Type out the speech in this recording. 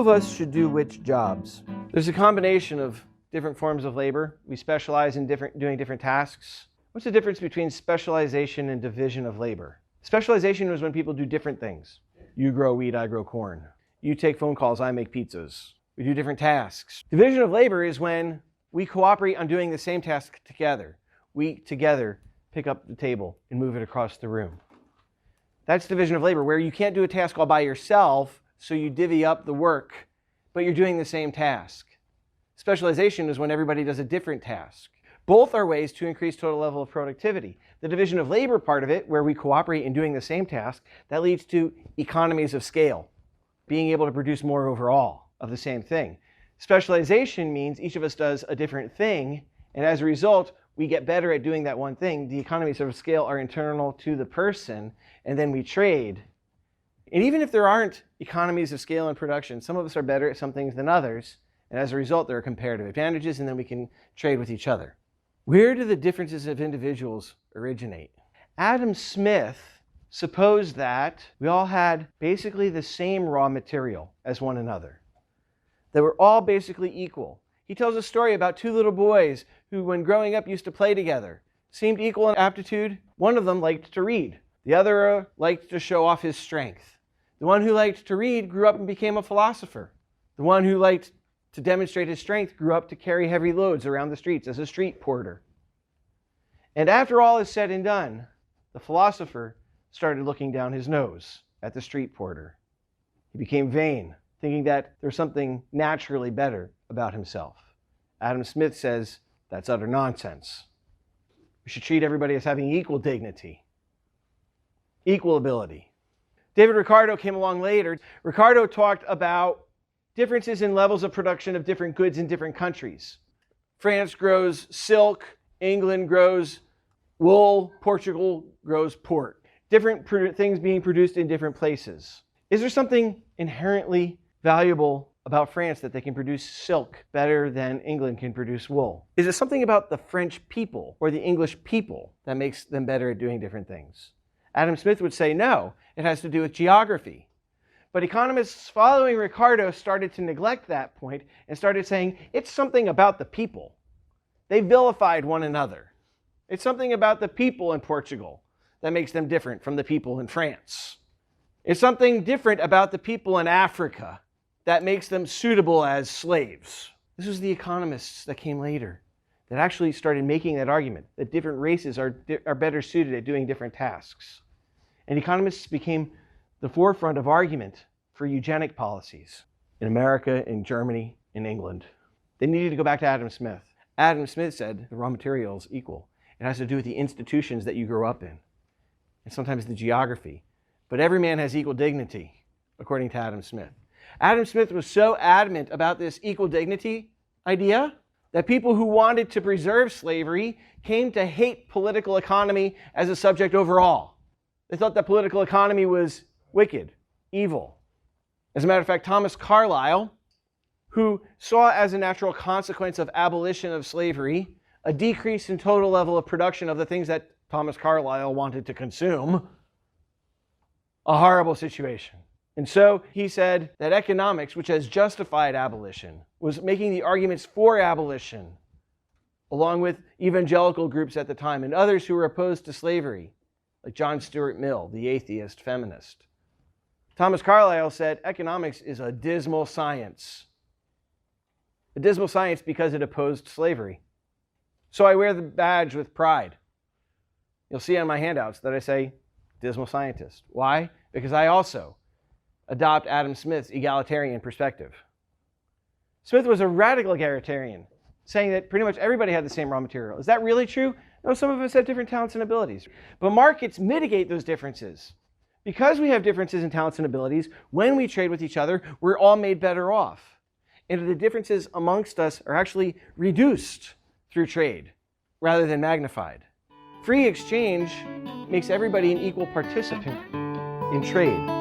of us should do which jobs? There's a combination of different forms of labor. We specialize in doing different tasks. What's the difference between specialization and division of labor? Specialization is when people do different things. You grow wheat, I grow corn. You take phone calls, I make pizzas. We do different tasks. Division of labor is when we cooperate on doing the same task together. We together pick up the table and move it across the room. That's division of labor, where you can't do a task all by yourself, so you divvy up the work, but you're doing the same task. Specialization is when everybody does a different task. Both are ways to increase total level of productivity. The division of labor part of it, where we cooperate in doing the same task, that leads to economies of scale, being able to produce more overall of the same thing. Specialization means each of us does a different thing, and as a result, we get better at doing that one thing. The economies of scale are internal to the person, and then we trade. And even if there aren't economies of scale in production, some of us are better at some things than others, and as a result, there are comparative advantages, and then we can trade with each other. Where do the differences of individuals originate? Adam Smith supposed that we all had basically the same raw material as one another, that we're all basically equal. He tells a story about two little boys who, when growing up, used to play together, seemed equal in aptitude. One of them liked to read. The other liked to show off his strength. The one who liked to read grew up and became a philosopher. The one who liked to demonstrate his strength grew up to carry heavy loads around the streets as a street porter. And after all is said and done, the philosopher started looking down his nose at the street porter. He became vain, thinking that there's something naturally better about himself. Adam Smith says that's utter nonsense. We should treat everybody as having equal dignity, equal ability. David Ricardo came along later. Ricardo talked about differences in levels of production of different goods in different countries. France grows silk, England grows wool, Portugal grows pork. Different things being produced in different places. Is there something inherently valuable about France that they can produce silk better than England can produce wool? Is it something about the French people or the English people that makes them better at doing different things? Adam Smith would say no, it has to do with geography. But economists following Ricardo started to neglect that point and started saying it's something about the people. They vilified one another. It's something about the people in Portugal that makes them different from the people in France. It's something different about the people in Africa that makes them suitable as slaves. This was the economists that came later that actually started making that argument, that different races are better suited at doing different tasks. And economists became the forefront of argument for eugenic policies in America, in Germany, in England. They needed to go back to Adam Smith. Adam Smith said the raw material is equal. It has to do with the institutions that you grow up in, and sometimes the geography. But every man has equal dignity, according to Adam Smith. Adam Smith was so adamant about this equal dignity idea that people who wanted to preserve slavery came to hate political economy as a subject overall. They thought that political economy was wicked, evil. As a matter of fact, Thomas Carlyle, who saw as a natural consequence of abolition of slavery a decrease in total level of production of the things that Thomas Carlyle wanted to consume, a horrible situation. And so he said that economics, which has justified abolition, was making the arguments for abolition, along with evangelical groups at the time and others who were opposed to slavery, like John Stuart Mill, the atheist feminist. Thomas Carlyle said economics is a dismal science. A dismal science because it opposed slavery. So I wear the badge with pride. You'll see on my handouts that I say dismal scientist. Why? Because I also adopt Adam Smith's egalitarian perspective. Smith was a radical egalitarian, saying that pretty much everybody had the same raw material. Is that really true? No, some of us have different talents and abilities. But markets mitigate those differences. Because we have differences in talents and abilities, when we trade with each other, we're all made better off. And the differences amongst us are actually reduced through trade rather than magnified. Free exchange makes everybody an equal participant in trade.